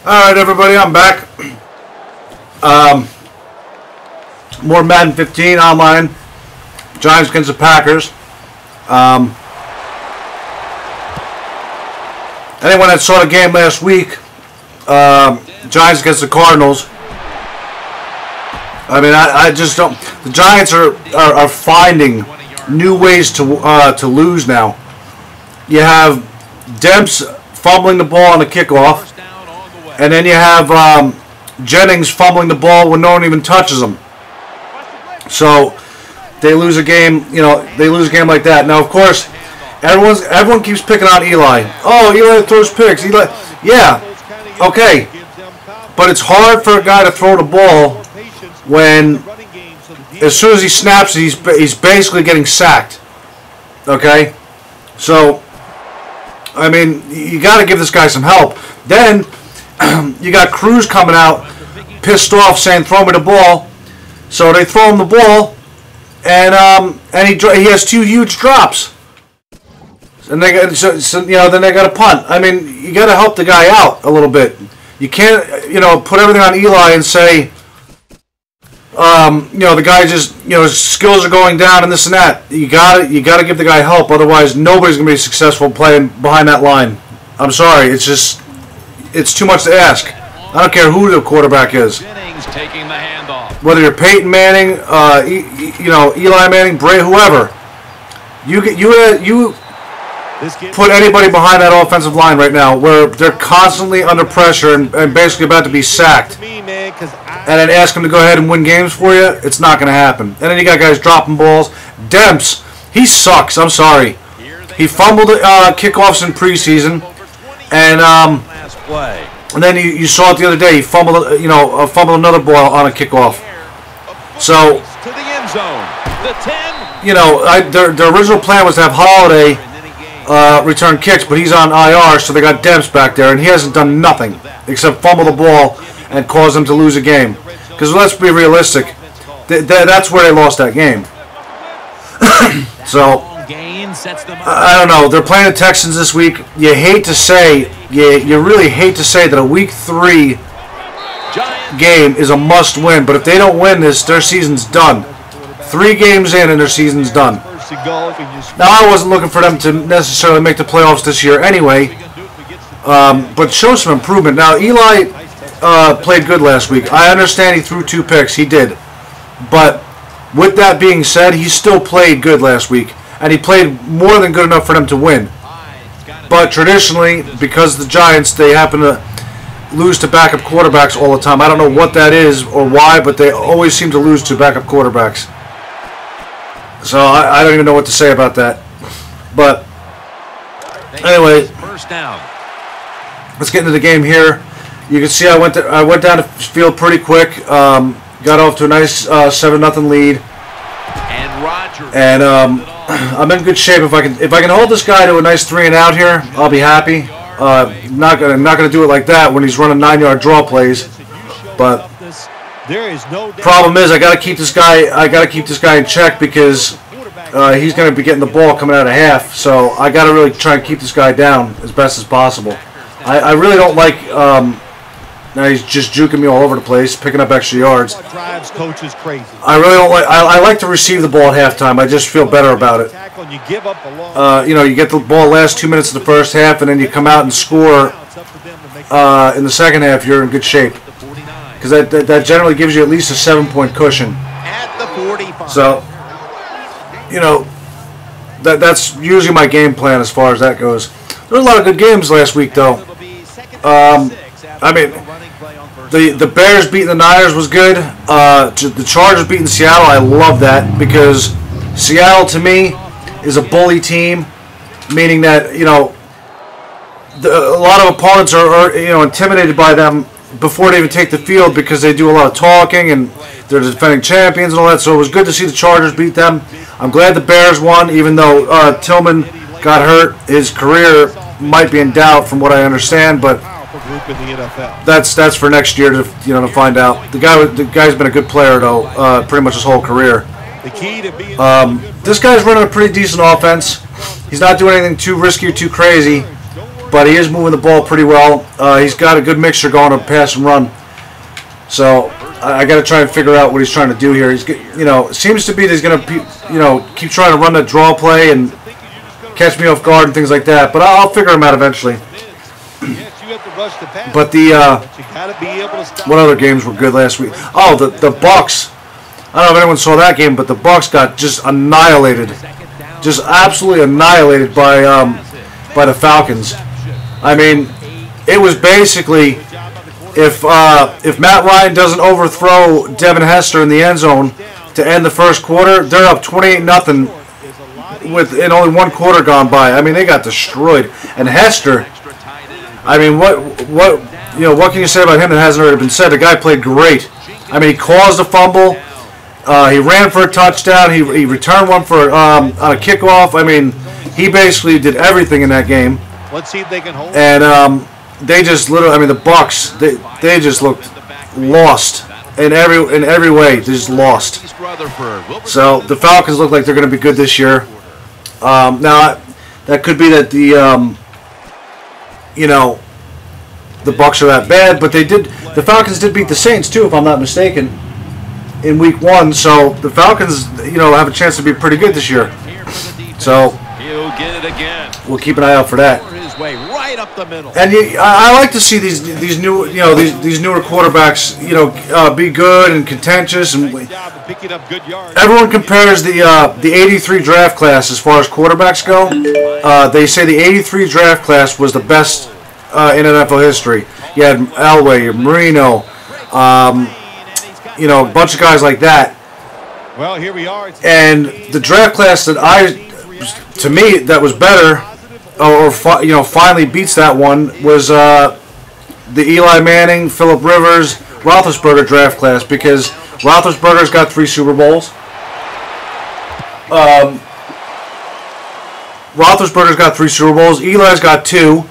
Alright everybody, I'm back. More Madden 15 online. Giants against the Packers. Anyone that saw the game last week, Giants against the Cardinals, I mean, I just don't. The Giants are finding new ways to lose now. You have Demps fumbling the ball on the kickoff, and then you have Jennings fumbling the ball when no one even touches them. So they lose a game. You know, they lose a game like that. Now, of course, everyone keeps picking on Eli. Oh, Eli throws picks. Eli, yeah, okay, but it's hard for a guy to throw the ball when, as soon as he snaps, he's basically getting sacked. Okay, so I mean, you got to give this guy some help. Then you got Cruz coming out, pissed off, saying, "Throw me the ball." So they throw him the ball, and he has two huge drops, and they got, then they got to punt. I mean, you got to help the guy out a little bit. You can't put everything on Eli and say, the guy just his skills are going down and this and that. You got to give the guy help, otherwise nobody's gonna be successful playing behind that line. I'm sorry, it's too much to ask. I don't care who the quarterback is. Taking the handoff. Whether you're Peyton Manning, Eli Manning, Bray, whoever, you put anybody behind that offensive line right now, where they're constantly under pressure and basically about to be sacked, and then ask them to go ahead and win games for you. It's not going to happen. And then you got guys dropping balls. Demps, he sucks. I'm sorry. He fumbled kickoffs in preseason, and then you saw it the other day. He fumbled, fumbled another ball on a kickoff. So, to the end zone. The 10. Their original plan was to have Holiday return kicks, but he's on IR, so they got Demps back there, and he hasn't done nothing except fumble the ball and cause them to lose a game. Because let's be realistic, that's where they lost that game. So, I don't know. They're playing the Texans this week. You hate to say, you really hate to say that a Week 3 game is a must-win, but if they don't win this, their season's done. 3 games in and their season's done. Now, I wasn't looking for them to necessarily make the playoffs this year anyway, but show some improvement. Now, Eli played good last week. I understand he threw 2 picks. He did. But with that being said, he still played good last week, and he played more than good enough for them to win. But traditionally, because the Giants, they happen to lose to backup quarterbacks all the time. I don't know what that is or why, but they always seem to lose to backup quarterbacks. So I don't even know what to say about that. But anyway, let's get into the game here. You can see I went down the field pretty quick. Got off to a nice 7-0 lead. And I'm in good shape. If I can hold this guy to a nice 3 and out here, I'll be happy. Not gonna do it like that when he's running 9-yard draw plays. But problem is, I gotta keep this guy in check because he's gonna be getting the ball coming out of half. So I gotta really try and keep this guy down as best as possible. I really don't like. Now he's just juking me all over the place, picking up extra yards. I really don't like. I like to receive the ball at halftime. I just feel better about it. You get the ball last 2 minutes of the first half, and then you come out and score in the second half. You're in good shape because that generally gives you at least a 7-point cushion. So, that's usually my game plan as far as that goes. There were a lot of good games last week, though. I mean, the Bears beating the Niners was good. The Chargers beating Seattle, I love that because Seattle to me is a bully team, meaning that a lot of opponents are intimidated by them before they even take the field because they do a lot of talking and they're defending champions and all that. So it was good to see the Chargers beat them. I'm glad the Bears won, even though Tillman got hurt. His career might be in doubt from what I understand, but that's for next year to find out. The guy's been a good player though, pretty much his whole career. This guy's running a pretty decent offense. He's not doing anything too risky or too crazy. but he is moving the ball pretty well. He's got a good mixture going of pass and run. So I got to try and figure out what he's trying to do here. He's, it seems to be that he's going to, keep trying to run that draw play and catch me off guard and things like that. But I'll figure him out eventually. But what other games were good last week? Oh, the Bucks. I don't know if anyone saw that game, but the Bucks got just annihilated, just absolutely annihilated by the Falcons. I mean, it was basically if Matt Ryan doesn't overthrow Devin Hester in the end zone to end the first quarter, they're up 28-0 in only one quarter gone by. I mean, they got destroyed. And Hester, I mean, what can you say about him that hasn't already been said? The guy played great. I mean, he caused a fumble. He ran for a touchdown. He returned one for on a kickoff. I mean, he basically did everything in that game. Let's see if they can hold. And they just literally, I mean, the Bucks, they just looked lost in every way. They just lost. So the Falcons look like they're going to be good this year. Now that could be that the Bucks are that bad, but the Falcons did beat the Saints too, if I'm not mistaken, in week 1. So the Falcons, have a chance to be pretty good this year. So we'll keep an eye out for that. And I like to see these new these newer quarterbacks be good and contentious, and everyone compares the 83 draft class as far as quarterbacks go. They say the 83 draft class was the best in NFL history. You had Elway, Marino, a bunch of guys like that. Well, here we are. And the draft class to me, that was better, or finally beats that one, was the Eli Manning, Phillip Rivers, Roethlisberger draft class, because Roethlisberger's got 3 Super Bowls. Roethlisberger's got 3 Super Bowls. Eli's got 2.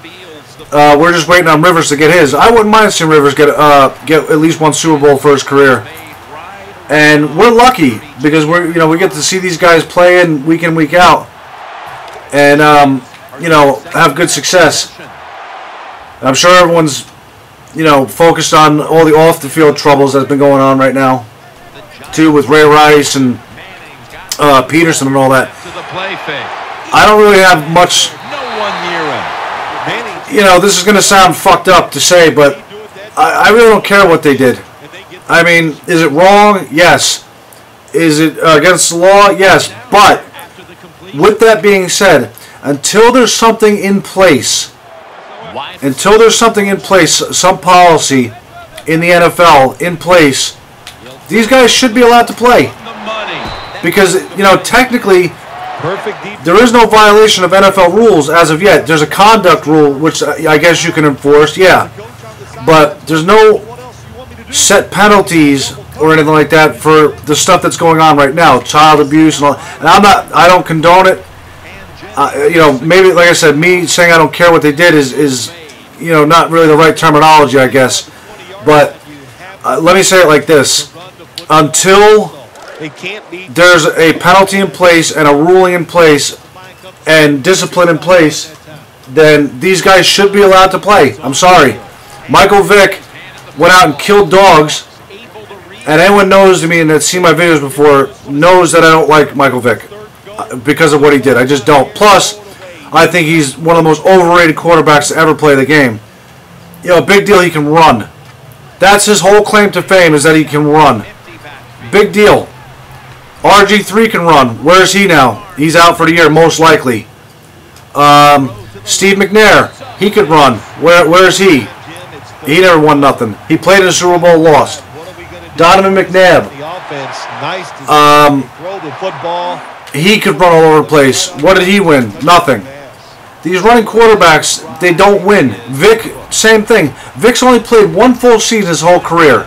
We're just waiting on Rivers to get his. I wouldn't mind seeing Rivers get at least 1 Super Bowl for his career. And we're lucky because we get to see these guys playing week in, week out, and have good success. I'm sure everyone's focused on all the off the field troubles that's been going on right now, too, with Ray Rice and Peterson and all that. I don't really have much. This is going to sound fucked up to say, but I really don't care what they did. I mean, is it wrong? Yes. Is it against the law? Yes. But with that being said, until there's something in place, some policy in the NFL in place, these guys should be allowed to play. Because, technically, there is no violation of NFL rules as of yet. There's a conduct rule, which I guess you can enforce, yeah. But there's no set penalties or anything like that for the stuff that's going on right now, child abuse and all. And I don't condone it. Maybe, like I said, me saying I don't care what they did is not really the right terminology, I guess. But let me say it like this: until there's a penalty in place and a ruling in place and discipline in place, then these guys should be allowed to play. I'm sorry. Michael Vick went out and killed dogs, and anyone knows me and that's seen my videos before knows that I don't like Michael Vick because of what he did. I just don't. Plus, I think he's one of the most overrated quarterbacks to ever play the game. Big deal, he can run. That's his whole claim to fame, is that he can run. Big deal. RG3 can run. Where is he now? He's out for the year, most likely. Steve McNair, he could run. Where is he? He never won nothing. He played in the Super Bowl, lost. Donovan McNabb. He could run all over the place. What did he win? Nothing. These running quarterbacks, they don't win. Vic, same thing. Vic's only played 1 full season his whole career.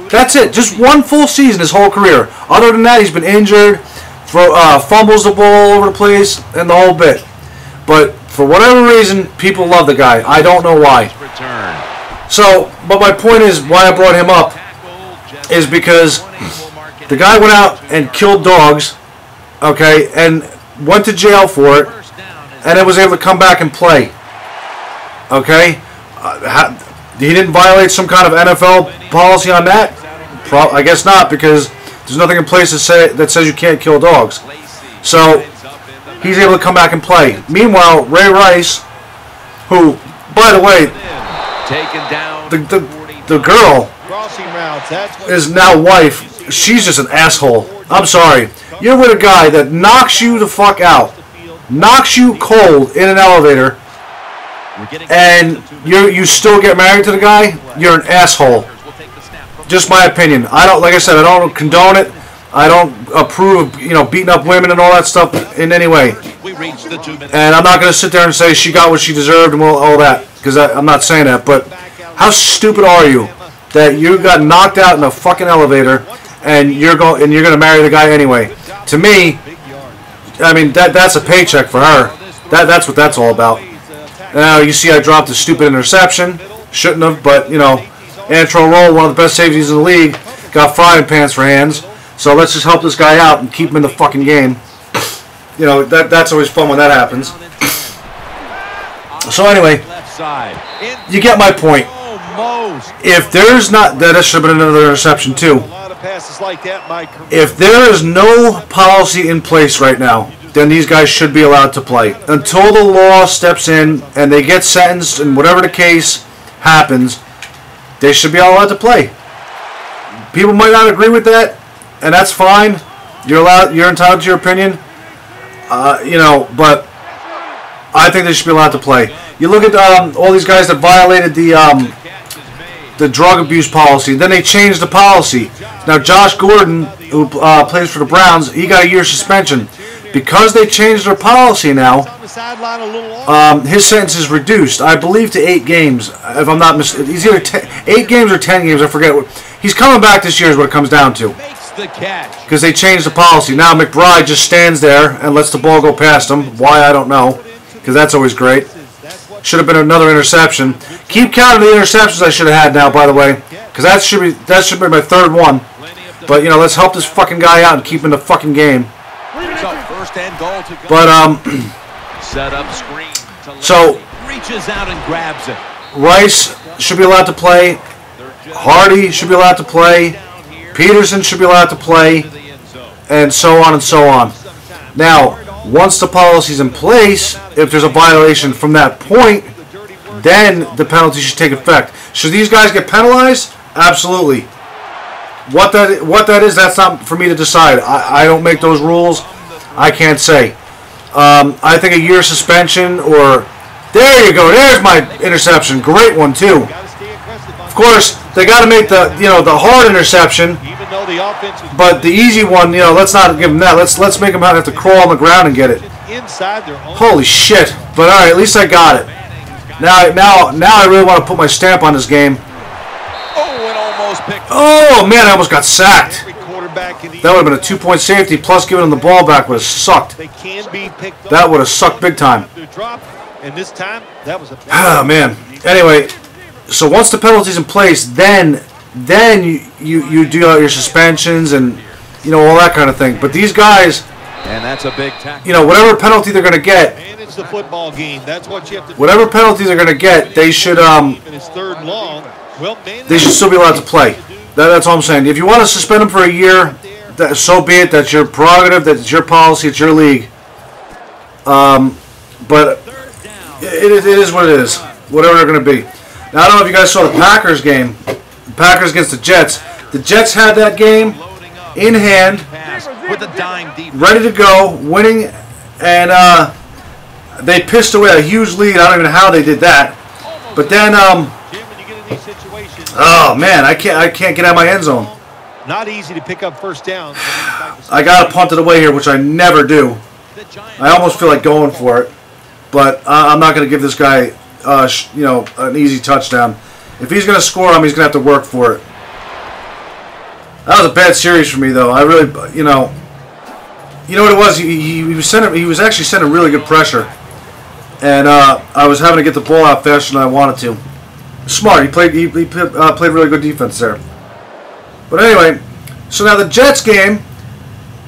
That's it. Just 1 full season his whole career. Other than that, he's been injured, fumbles the ball all over the place, and the whole bit. But for whatever reason, people love the guy. I don't know why. So, but my point is, why I brought him up is because the guy went out and killed dogs, okay, and went to jail for it, and then was able to come back and play. Okay? He didn't violate some kind of NFL policy on that? I guess not, because there's nothing in place that says you can't kill dogs. So, he's able to come back and play. Meanwhile, Ray Rice, who, by the way, the girl is now wife. She's just an asshole. I'm sorry. You're with a guy that knocks you the fuck out. Knocks you cold in an elevator. And you still get married to the guy? You're an asshole. Just my opinion. Like I said, I don't condone it. I don't approve of, beating up women and all that stuff in any way. And I'm not going to sit there and say she got what she deserved and all that, because I'm not saying that. But how stupid are you that you got knocked out in a fucking elevator and you're going to marry the guy anyway? To me, I mean that's a paycheck for her. That's what that's all about. Now you see, I dropped a stupid interception. Shouldn't have, but Antro Roll, one of the best safeties in the league, got frying pans for hands. So let's just help this guy out and keep him in the fucking game. That's always fun when that happens. So anyway, you get my point. If there's not, that should have been another interception too. If there is no policy in place right now, then these guys should be allowed to play. Until the law steps in and they get sentenced and whatever the case happens, they should be allowed to play. People might not agree with that, and that's fine. You're entitled to your opinion. But I think they should be allowed to play. You look at all these guys that violated the drug abuse policy. Then they changed the policy. Now Josh Gordon, who plays for the Browns, he got a year suspension. Because they changed their policy now, his sentence is reduced, I believe, to 8 games. If I'm not mistaken, he's either 8 games or 10 games. I forget. He's coming back this year is what it comes down to. Because they changed the policy. Now McBride just stands there and lets the ball go past him. Why, I don't know. Because that's always great. Should have been another interception. Keep counting the interceptions I should have had now, by the way. Because that should be my 3rd one. But, let's help this fucking guy out and keep him in the fucking game. But set up screen. So reaches out and grabs it. Rice should be allowed to play. Hardy should be allowed to play. Peterson should be allowed to play, and so on and so on. Now, once the policy's in place, if there's a violation from that point, then the penalty should take effect. Should these guys get penalized? Absolutely. What that is, that's not for me to decide. I don't make those rules. I can't say. I think a year suspension or... There you go. There's my interception. Great one, too. Of course, they got to make the hard interception. But the easy one, let's not give them that. Let's make them have to crawl on the ground and get it. Holy shit. But all right, at least I got it. Now I really want to put my stamp on this game. Oh, man, I almost got sacked. That would have been a 2-point safety, plus giving them the ball back would have sucked. That would have sucked big time. Oh, man. Anyway, so once the penalty's in place, then you do your suspensions and, all that kind of thing. But these guys, and that's a big tackle. Whatever penalty they're going to get, whatever penalty they're going to get, they should still be allowed to play. That's all I'm saying. If you want to suspend them for a year, so be it. That's your prerogative. That's your policy. It's your league. But it is what it is. Whatever they're going to be. Now, I don't know if you guys saw the Packers game. The Packers against the Jets. The Jets had that game in hand, ready to go, winning, and they pissed away a huge lead. I don't even know how they did that. But then, oh man, I can't get out of my end zone. Not easy to pick up first down. I gotta punt it away here, which I never do. I almost feel like going for it, but I'm not gonna give this guy, an easy touchdown. If he's gonna score, he's gonna have to work for it. That was a bad series for me, though. I really, you know what it was. He was actually sending really good pressure, and I was having to get the ball out faster than I wanted to. Smart. He played really good defense there. But anyway, so now the Jets game,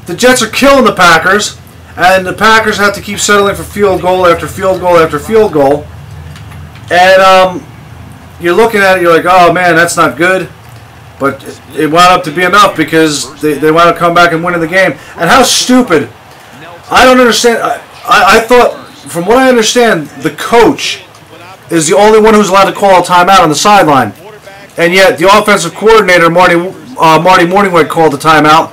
the Jets are killing the Packers, and the Packers have to keep settling for field goal after field goal after field goal. And you're looking at it, you're like, oh man, that's not good. But it wound up to be enough because they wound up coming back and winning the game. And how stupid. I don't understand. I thought, from what I understand, the coach is the only one who's allowed to call a timeout on the sideline. And yet the offensive coordinator, Marty Morningweg, called the timeout.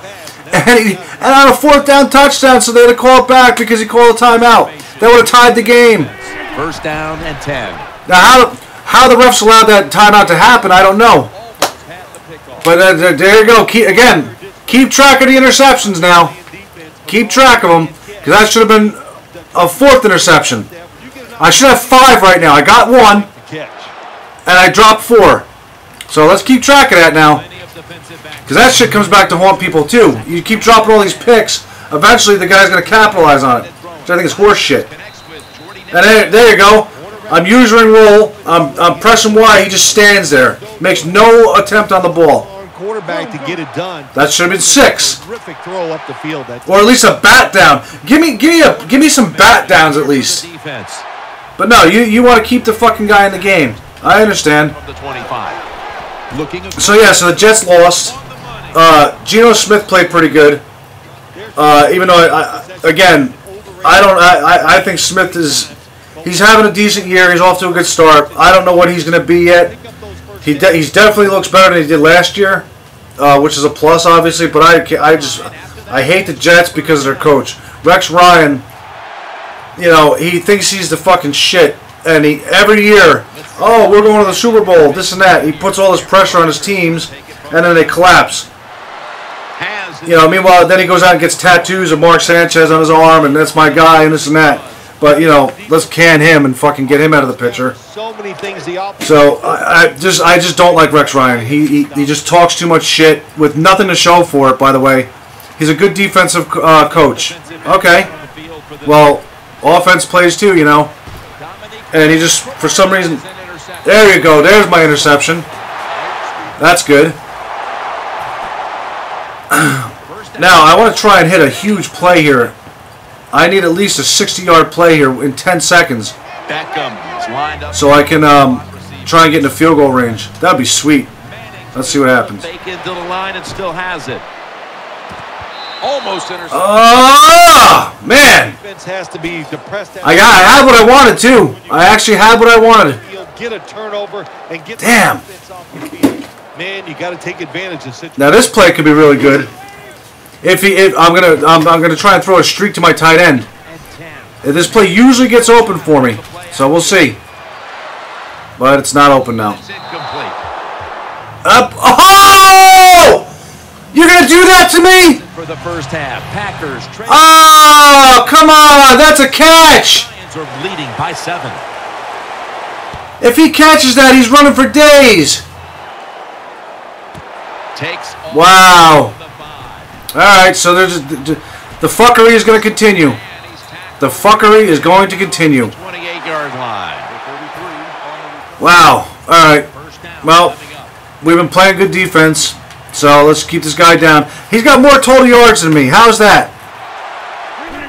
And on a 4th down touchdown, so they had to call it back because he called a timeout. They would have tied the game. 1st down and 10. Now, how the refs allowed that timeout to happen, I don't know. But there you go. Keep track of the interceptions now. Keep track of them, because that should have been a 4th interception. I should have 5 right now. I got 1, and I dropped 4. So let's keep track of that now, because that shit comes back to haunt people too. You keep dropping all these picks, eventually the guy's going to capitalize on it, which I think is horse shit. And there you go. I'm using roll. I'm pressing Y. He just stands there, makes no attempt on the ball. Quarterback to get it done. That should have been 6. Terrific throw up the field. Or at least a bat down. Give me some bat downs at least. But no, you want to keep the fucking guy in the game. I understand. So yeah, so the Jets lost. Geno Smith played pretty good. Even though I think Smith he's having a decent year. He's off to a good start. I don't know what he's going to be yet. He's definitely looks better than he did last year, which is a plus, obviously. But I hate the Jets because of their coach, Rex Ryan. You know, he thinks he's the fucking shit, and every year, oh, we're going to the Super Bowl, this and that. He puts all this pressure on his teams, and then they collapse. You know, meanwhile, then he goes out and gets tattoos of Mark Sanchez on his arm, and that's my guy, and this and that. But, you know, let's can him and fucking get him out of the picture. So, I just don't like Rex Ryan. He just talks too much shit with nothing to show for it, by the way. He's a good defensive coach. Okay. Well, offense plays too, you know. And he just, for some reason... There you go. There's my interception. That's good. Now, I want to try and hit a huge play here. I need at least a 60-yard play here in 10 seconds. So I can try and get into field goal range. That would be sweet. Let's see what happens. Oh, man. I had what I wanted, too. I actually had what I wanted. Damn. Man, you got to take advantage of situations. Now this play could be really good. I'm gonna try and throw a streak to my tight end. This play usually gets open for me, so we'll see. But it's not open now. Up! Oh! You're gonna do that to me? For the first half, Packers. Oh, come on! That's a catch. Are leading by 7. If he catches that, he's running for days. Wow. Alright, so there's the fuckery is going to continue. The fuckery is going to continue. 28-yard line. Wow. Alright. Well, we've been playing good defense, so let's keep this guy down. He's got more total yards than me. How's that?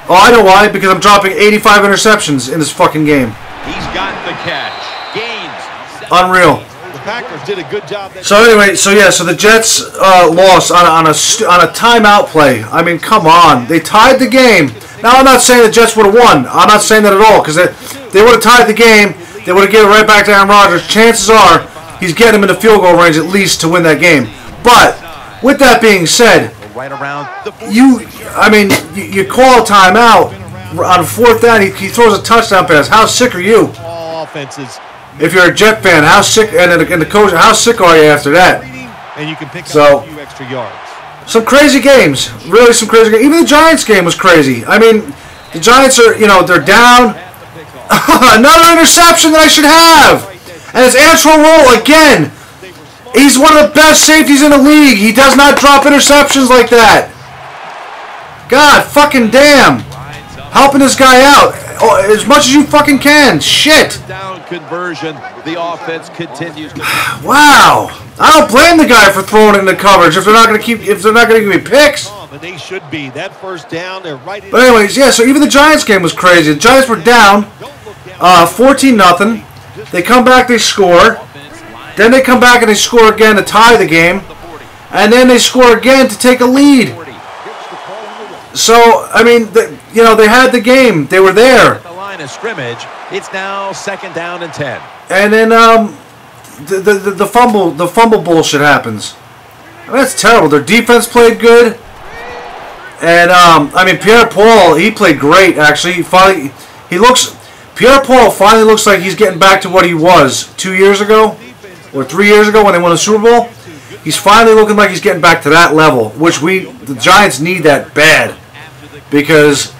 Oh, I know why. Because I'm dropping 85 interceptions in this fucking game. He's got the catch. Gains. Unreal. Packers did a good job. So anyway, so the Jets lost on a timeout play. I mean, come on, they tied the game. Now I'm not saying the Jets would have won. I'm not saying that at all, because they would have tied the game. They would have given it right back to Aaron Rodgers. Chances are he's getting him into field goal range at least to win that game. But with that being said, you call a timeout on 4th down. He throws a touchdown pass. How sick are you? All offenses. If you're a Jet fan, how sick, and the coach, how sick are you after that? And you can pick up a few extra yards. Some crazy games, really some crazy games. Even the Giants game was crazy. I mean, the Giants are, they're down. Another interception that I should have, and it's Antrel Rolle again. He's one of the best safeties in the league. He does not drop interceptions like that. God fucking damn. Helping this guy out as much as you fucking can. Shit. Down conversion. The offense continues. Wow. I don't blame the guy for throwing it in the coverage if they're not going to give me picks. And they should be. That first down, they're right in. But anyways, yeah. So even the Giants game was crazy. The Giants were down, 14-0. They come back, they score. Then they come back and they score again to tie the game. And then they score again to take a lead. So, I mean, they had the game. They were there. At the line of scrimmage, it's now 2nd down and 10. And then the fumble bullshit happens. I mean, that's terrible. Their defense played good. And, I mean, Pierre-Paul, he played great, actually. Pierre-Paul finally looks like he's getting back to what he was 2 years ago or 3 years ago when they won the Super Bowl. He's finally looking like he's getting back to that level, which the Giants need that bad because,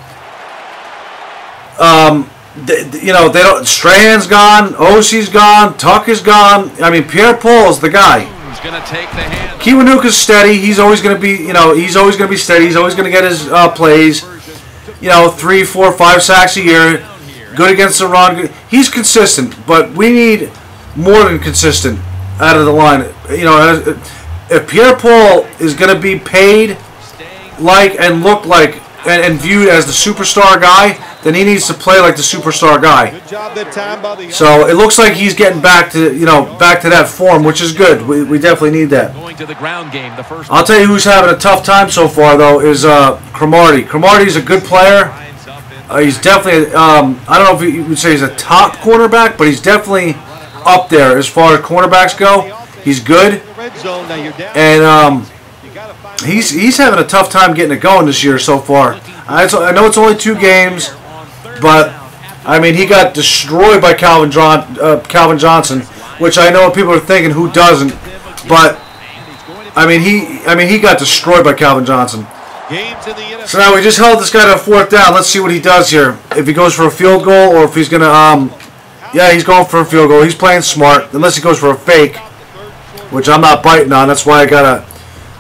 they don't. Strahan's gone, OC's gone, Tuck is gone. I mean, Pierre-Paul's the guy. He's going to take the hand. Kiwanuka's steady. He's always going to be, he's always going to be steady. He's always going to get his plays. 3, 4, 5 sacks a year. Good against the run. He's consistent, but we need more than consistent out of the line. If Pierre-Paul is going to be paid like and look like and viewed as the superstar guy, then he needs to play like the superstar guy. So it looks like he's getting back to that form, which is good. We definitely need that. I'll tell you who's having a tough time so far though is Cromartie. Cromartie's a good player. He's definitely I don't know if you would say he's a top cornerback, but he's definitely up there as far as cornerbacks go. He's good, and he's having a tough time getting it going this year so far. I know it's only 2 games, but I mean he got destroyed by Calvin Johnson, which I know people are thinking who doesn't, but I mean he got destroyed by Calvin Johnson. So now we just held this guy to a 4th down. Let's see what he does here. If he goes for a field goal or if he's gonna yeah, he's going for a field goal. He's playing smart, unless he goes for a fake, which I'm not biting on. That's why I got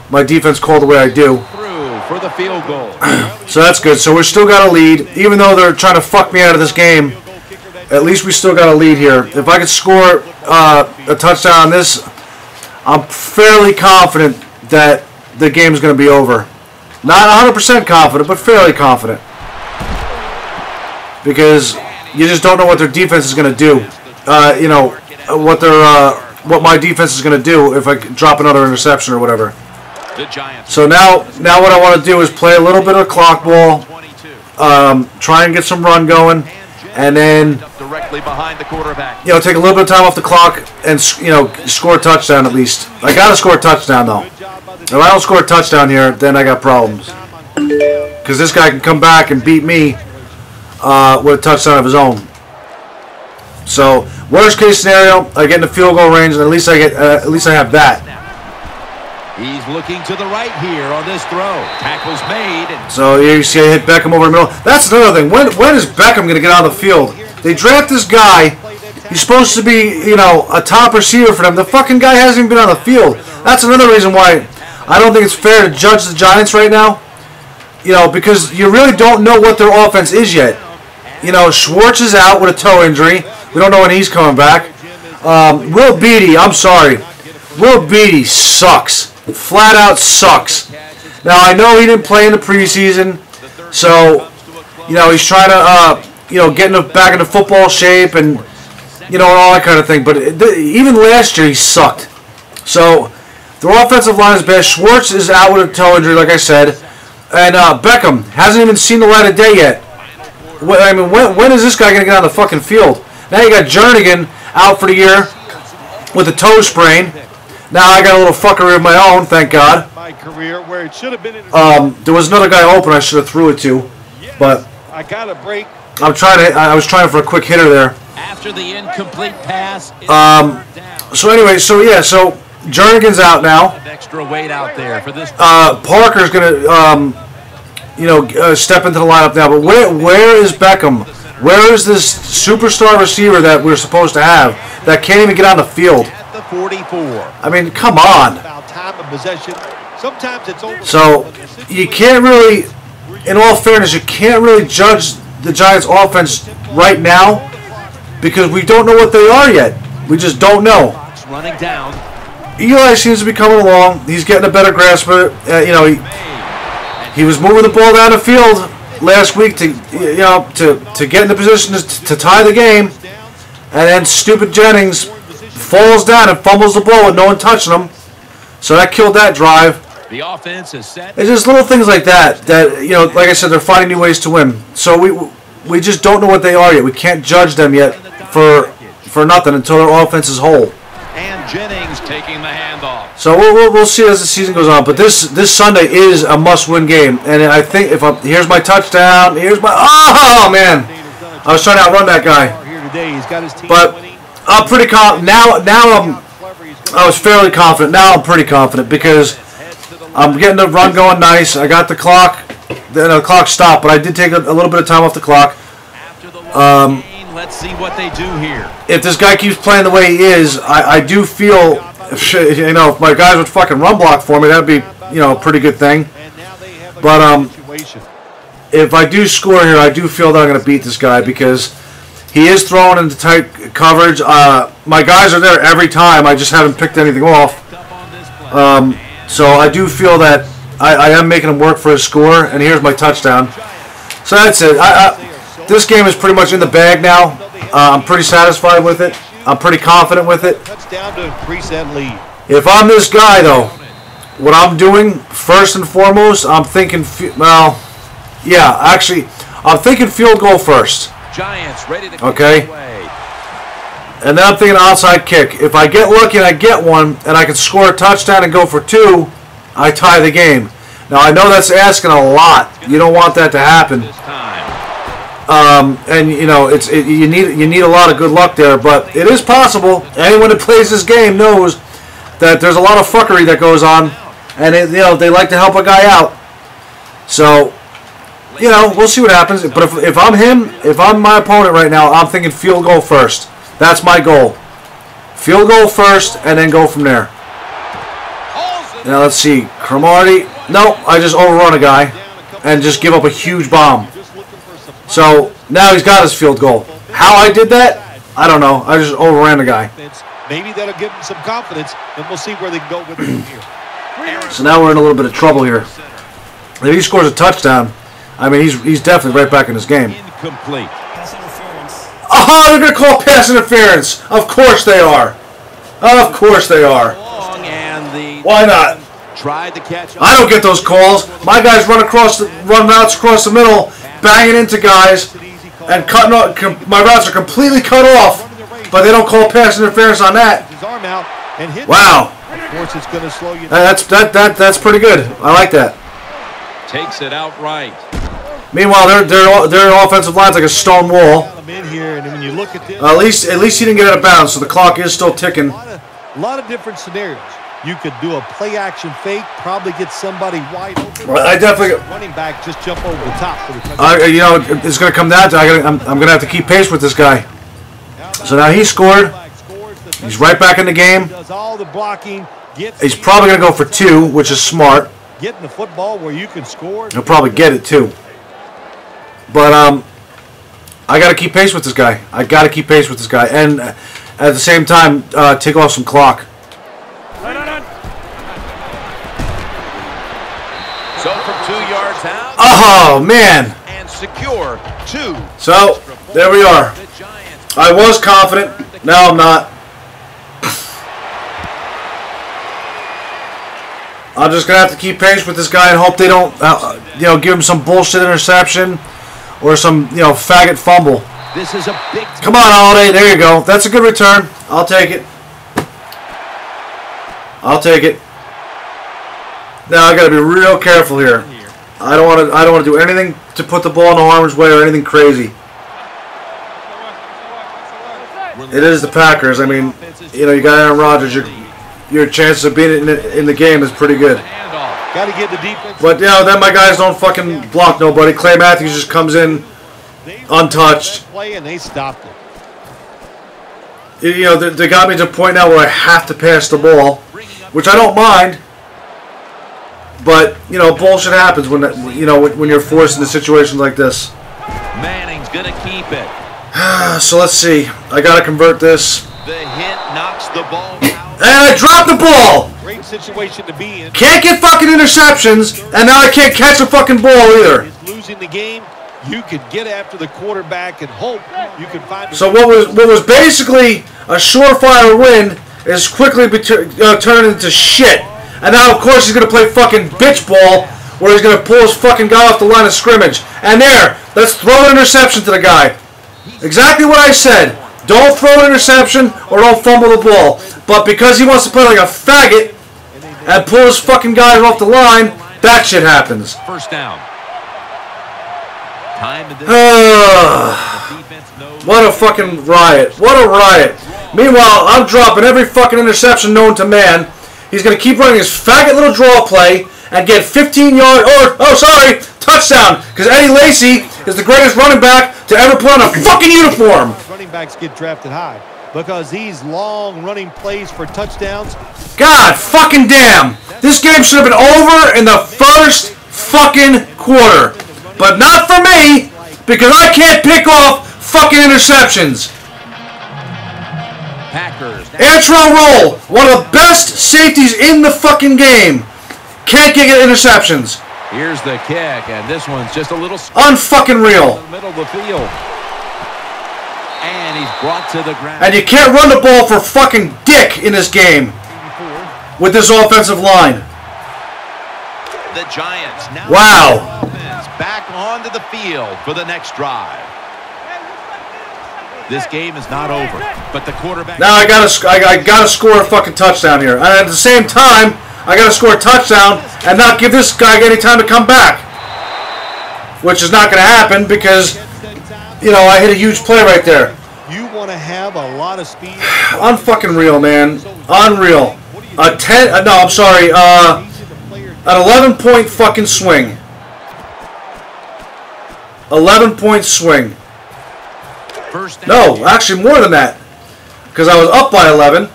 my defense called the way I do. Through for the field goal. So that's good. So we still got a lead, even though they're trying to fuck me out of this game. At least we still got a lead here. If I could score a touchdown on this, I'm fairly confident that the game is going to be over. Not 100% confident, but fairly confident, because you just don't know what their defense is going to do. What my defense is going to do if I drop another interception or whatever. So now what I want to do is play a little bit of clock ball, try and get some run going, and then directly behind the quarterback. Take a little bit of time off the clock and score a touchdown at least. I got to score a touchdown though. If I don't score a touchdown here, then I got problems. Because this guy can come back and beat me with a touchdown of his own. So worst case scenario, I get in the field goal range, and at least I have that. He's looking to the right here on this throw. Tackle's made. So here you see I hit Beckham over the middle. That's another thing. When is Beckham going to get on the field? They draft this guy. He's supposed to be, a top receiver for them. The fucking guy hasn't even been on the field. That's another reason why I don't think it's fair to judge the Giants right now. Because you really don't know what their offense is yet. Schwartz is out with a toe injury. We don't know when he's coming back. Will Beatty, I'm sorry. Will Beatty sucks. Flat out sucks. Now, I know he didn't play in the preseason, so, he's trying to, get back into football shape and, all that kind of thing. But even last year, he sucked. So, the offensive line is bad. Schwartz is out with a toe injury, like I said. And Beckham hasn't even seen the light of day yet. When is this guy going to get on the fucking field? Now you got Jernigan out for the year with a toe sprain. Now I got a little fuckery of my own, thank God. There was another guy open I should have threw it to, but I was trying for a quick hitter there. After the incomplete pass. So anyway, so Jernigan's out now. Extra weight out there for this. Parker's gonna step into the lineup now. But where is Beckham? Where is this superstar receiver that we're supposed to have that can't even get on the field? At the 44. I mean, come on. So you can't really, in all fairness, you can't really judge the Giants' offense right now because we don't know what they are yet. We just don't know. Running down. Eli seems to be coming along. He's getting a better grasp of it. He was moving the ball down the field last week to get in the position to tie the game, And then stupid Jennings falls down and fumbles the ball with no one touching him. So that killed that drive. The offense is set. It's just little things like that, like I said, they're finding new ways to win. So we just don't know what they are yet. We can't judge them yet for nothing until their offense is whole. And Jennings taking the handoff. So we'll see as the season goes on. But this Sunday is a must-win game. And I think here's my touchdown. Here's my man. I was trying to outrun that guy. But I'm pretty confident. Now I was fairly confident. Now I'm pretty confident because I'm getting the run going nice. I got the clock. The clock stopped, but I did take a little bit of time off the clock. Let's see what they do here. If this guy keeps playing the way he is, I do feel, if my guys would fucking run block for me, that'd be, a pretty good thing. But if I do score here, I do feel that I'm going to beat this guy because he is throwing into tight coverage. My guys are there every time. I just haven't picked anything off. So I do feel that I am making him work for his score, and here's my touchdown. So that's it. This game is pretty much in the bag now. I'm pretty satisfied with it. I'm pretty confident with it. If I'm this guy, though, what I'm doing, first and foremost, I'm thinking, I'm thinking field goal first. Giants ready to okay? And then I'm thinking outside kick. If I get lucky and I get one, and I can score a touchdown and go for 2, I tie the game. Now, I know that's asking a lot. You don't want that to happen. And you need a lot of good luck there, but it is possible. Anyone that plays this game knows that there's a lot of fuckery that goes on, and they like to help a guy out. So, we'll see what happens. But if I'm him, if I'm my opponent right now, I'm thinking field goal first. That's my goal. Field goal first, and then go from there. Now let's see, Cromartie. No, I just overrun a guy and just give up a huge bomb. So now he's got his field goal. How I did that, I don't know. I just overran the guy. Maybe that'll give him some confidence, and we'll see where they can go with it from here. So now we're in a little bit of trouble here. If he scores a touchdown, I mean, he's definitely right back in this game. Incomplete. Oh, they're going to call pass interference. Of course they are. Of course they are. Why not? Tried to catch. I don't get those calls. My guys run routes across the middle, banging into guys, and cutting off. My routes are completely cut off, but they don't call pass interference on that. Wow. Of course, it's going to slow you. That's pretty good. I like that. Takes it outright. Meanwhile, their offensive line's like a stone wall. At least he didn't get out of bounds, so the clock is still ticking. A lot of different scenarios. You could do a play-action fake, probably get somebody wide open. Well, I definitely running back just jump over the top for the touchdown. It's going to come down to I'm going to have to keep pace with this guy. So now he scored. He's right back in the game. He's probably going to go for 2, which is smart. Getting the football where you can score. He'll probably get it too. But I got to keep pace with this guy. I got to keep pace with this guy, and at the same time, take off some clock. So from 2 yards out. Oh man! And secure 2. So there we are. I was confident. Now I'm not. I'm just gonna have to keep pace with this guy and hope they don't, give him some bullshit interception or some, faggot fumble. This is a big. Come on, Holiday. There you go. That's a good return. I'll take it. I'll take it. Now I got to be real careful here. I don't want to do anything to put the ball in the harm's way or anything crazy. It is the Packers. I mean, you got Aaron Rodgers. Your chances of being in the game is pretty good. Got to get the defense. But then my guys don't fucking block nobody. Clay Matthews just comes in untouched. Play and they stopped it. They got me to a point now where I have to pass the ball, which I don't mind. But bullshit happens when when you're forced into situations like this. Manning's gonna keep it. So let's see. I gotta convert this. The hit knocks the ball out. And I dropped the ball. Great situation to be in. Can't get fucking interceptions, and now I can't catch a fucking ball either. He's losing the game. You could get after the quarterback and hope you can find. So what was basically a surefire win is quickly turned into shit. And now, of course, he's going to play fucking bitch ball where he's going to pull his fucking guy off the line of scrimmage. And there, let's throw an interception to the guy. Exactly what I said. Don't throw an interception or don't fumble the ball. But because he wants to play like a faggot and pull his fucking guys off the line, that shit happens. First down. What a fucking riot. What a riot. Meanwhile, I'm dropping every fucking interception known to man. He's going to keep running his faggot little draw play and get 15 yard touchdown. Because Eddie Lacy is the greatest running back to ever put on a fucking uniform. Running backs get drafted high because these long running plays for touchdowns. God fucking damn. This game should have been over in the first fucking quarter. But not for me, because I can't pick off fucking interceptions. Packers. Antrell Roll, one of the best safeties in the fucking game, can't get interceptions. Here's the kick, and this one's just a little unfucking real. In the middle of the field. And he's brought to the ground. And you can't run the ball for fucking dick in this game with this offensive line. The Giants now back onto the field for the next drive. This game is not over, but the quarterback. Now I gotta score a fucking touchdown here, and at the same time, I gotta score a touchdown and not give this guy any time to come back, which is not gonna happen because, you know, I hit a huge play right there. You want to have a lot of speed. Unfucking real, man. Unreal. An 11-point fucking swing. 11-point swing. No, actually more than that. Because I was up by 11.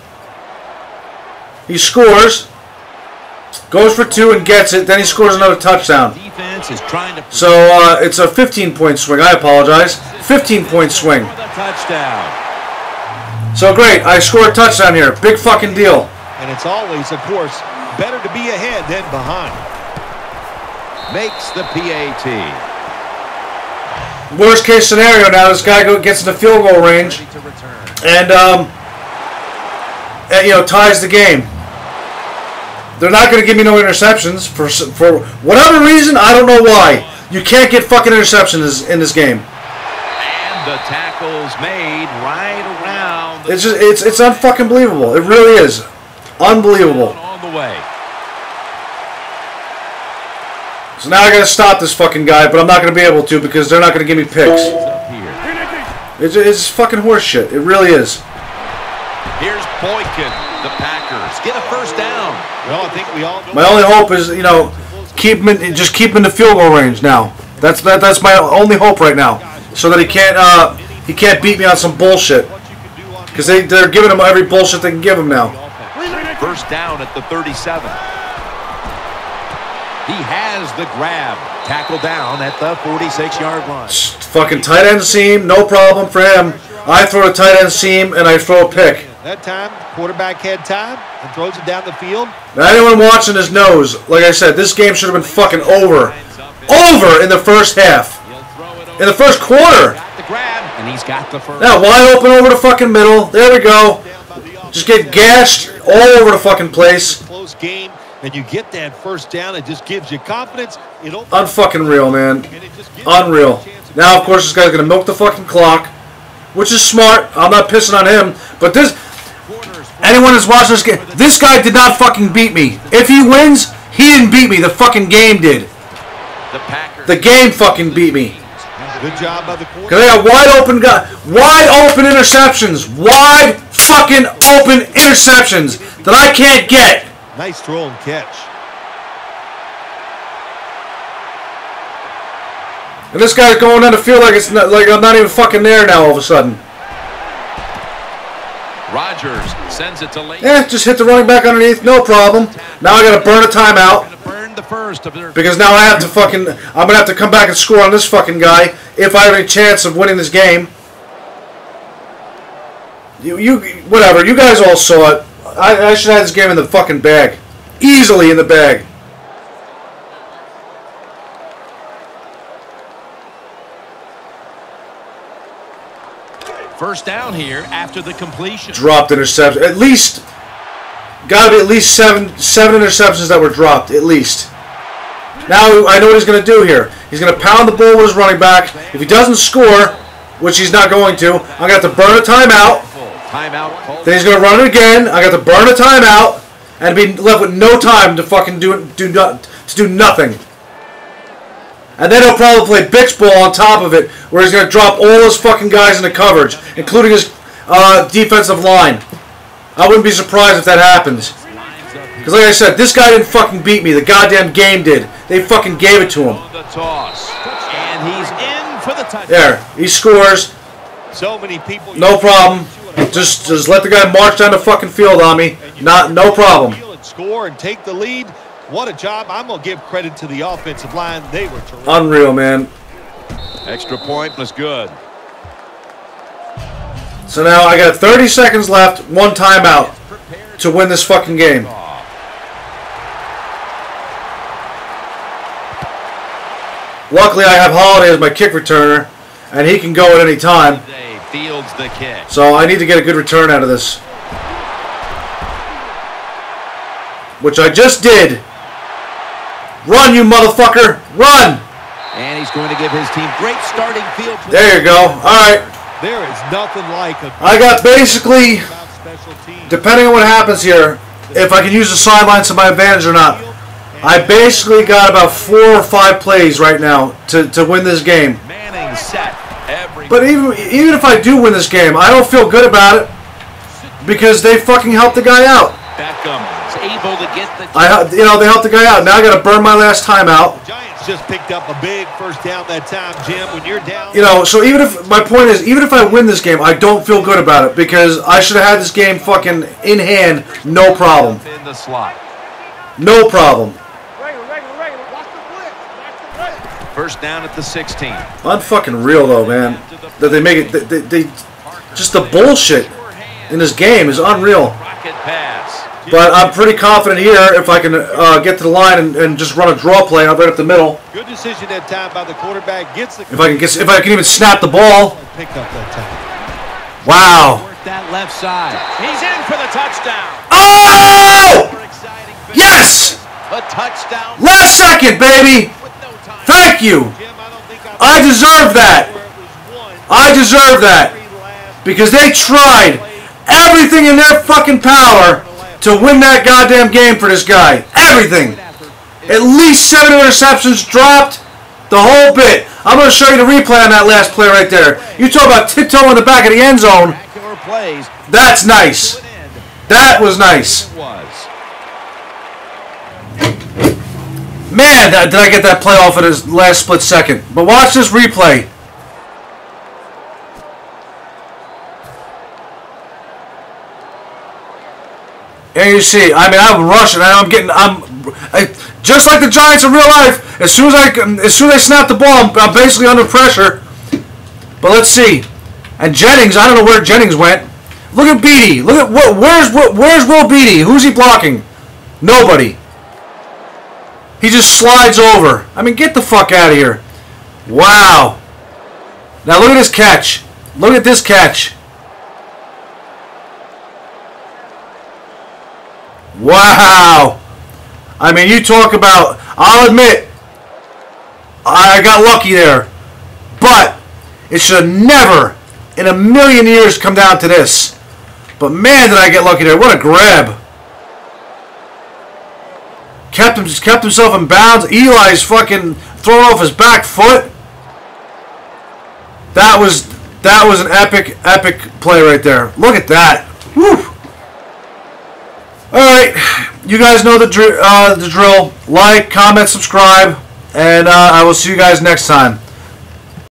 He scores. Goes for 2 and gets it. Then he scores another touchdown. So it's a 15-point swing. I apologize. 15-point swing. So great. I scored a touchdown here. Big fucking deal. And it's always, of course, better to be ahead than behind. Makes the PAT. Worst case scenario now, this guy gets into field goal range and ties the game. They're not going to give me no interceptions for whatever reason. I don't know why. You can't get fucking interceptions in this game. And the tackle's made right around. It's just it's unfucking believable. It really is unbelievable. On the way. So now I got to stop this fucking guy, but I'm not going to be able to because they're not going to give me picks. It's fucking horse shit. It really is. Here's Boykin. The Packers get a first down. Well, I think we all. My only hope is, keep him in the field goal range now. That's my only hope right now, so that he can't beat me on some bullshit. Because they're giving him every bullshit they can give him now. First down at the 37. He has the grab. Tackle down at the 46-yard line. Fucking tight end seam, no problem for him. I throw a tight end seam and I throw a pick. That time, quarterback had time and throws it down the field. Now, anyone watching this knows, like I said, this game should have been fucking over. Over in the first half. In the first quarter. And he's got the first. Now, wide open over the fucking middle. There we go. Just get gashed all over the fucking place. Close game. And you get that first down, it just gives you confidence. Unfucking real, man. Unreal. Now, of course, this guy's going to milk the fucking clock, which is smart. I'm not pissing on him. But anyone that's watching this game, this guy did not fucking beat me. If he wins, he didn't beat me. The fucking game did. The game fucking beat me. Good job by the quarterback. Because they got wide open interceptions. Wide fucking open interceptions that I can't get. Nice throw and catch. And this guy's going down the field like I'm not even fucking there now all of a sudden. Rodgers sends it to late. Yeah, just hit the running back underneath, no problem. Now I gotta burn a timeout. Because now I'm gonna have to come back and score on this fucking guy if I have any chance of winning this game. Whatever, you guys all saw it. I should have this game in the fucking bag. Easily in the bag. First down here after the completion. Dropped interception. At least, got to be at least seven interceptions that were dropped, at least. Now I know what he's going to do here. He's going to pound the ball with his running back. If he doesn't score, which he's not going to, I'm going to have to burn a timeout. Then he's going to run it again. I got to burn a timeout and be left with no time to fucking do nothing. And then he'll probably play bitch ball on top of it, where he's going to drop all his fucking guys into coverage, including his defensive line. I wouldn't be surprised if that happens. Because like I said, this guy didn't fucking beat me. The goddamn game did. They fucking gave it to him. And he's in for the touchdown. There, he scores. So many people. No problem. Just let the guy march down the fucking field on me. No problem. Score and take the lead. What a job. I'm going to give credit to the offensive line. They were terrific. Unreal, man. Extra point was good. So now I got 30 seconds left, one timeout to win this fucking game. Luckily, I have Holiday as my kick returner, and he can go at any time. Fields the kick. So I need to get a good return out of this. Which I just did. Run, you motherfucker! Run! And he's going to give his team great starting field. There you go. All right. There is nothing like a... I got basically, depending on what happens here, if I can use the sidelines to my advantage or not, I basically got about 4 or 5 plays right now to win this game. Manning set. But even if I do win this game, I don't feel good about it because they fucking helped the guy out. Beckham is able to get the... they helped the guy out. Now I got to burn my last timeout. Giants just picked up a big first down that time, Jim. When you're down... So even if, my point is, even if I win this game, I don't feel good about it because I should have had this game fucking in hand, no problem. In the slot. No problem. First down at the 16. Unfucking real though, man. That they make it. They just the bullshit in this game is unreal. Rocket pass. But I'm pretty confident here if I can get to the line and just run a draw play right up the middle. Good decision that time by the quarterback. Gets the... If I can even snap the ball. Pick up that time. Wow. Work that left side. He's in for the touchdown. Oh! Yes! A touchdown. Last second, baby. Thank you. I deserve that. I deserve that. Because they tried everything in their fucking power to win that goddamn game for this guy. Everything. At least 7 interceptions dropped. The whole bit. I'm going to show you the replay on that last play right there. You talk about tiptoeing in the back of the end zone. That's nice. That was nice. Man, did I get that play off at his last split second. But watch this replay. And you see, I mean, I'm rushing. Just like the Giants in real life. As soon as I snap the ball, I'm basically under pressure. But let's see. And Jennings, I don't know where Jennings went. Look at Beatty. Look at where's Will Beatty? Who's he blocking? Nobody. He just slides over. I mean, get the fuck out of here. Wow. Now look at this catch. Look at this catch. Wow. I mean, you talk about, I'll admit, I got lucky there. But it should have never in a million years come down to this. But man, did I get lucky there. What a grab. Kept himself in bounds. Eli's fucking throwing off his back foot. That was an epic play right there. Look at that. Whew. All right, you guys know the drill. Like, comment, subscribe, and I will see you guys next time.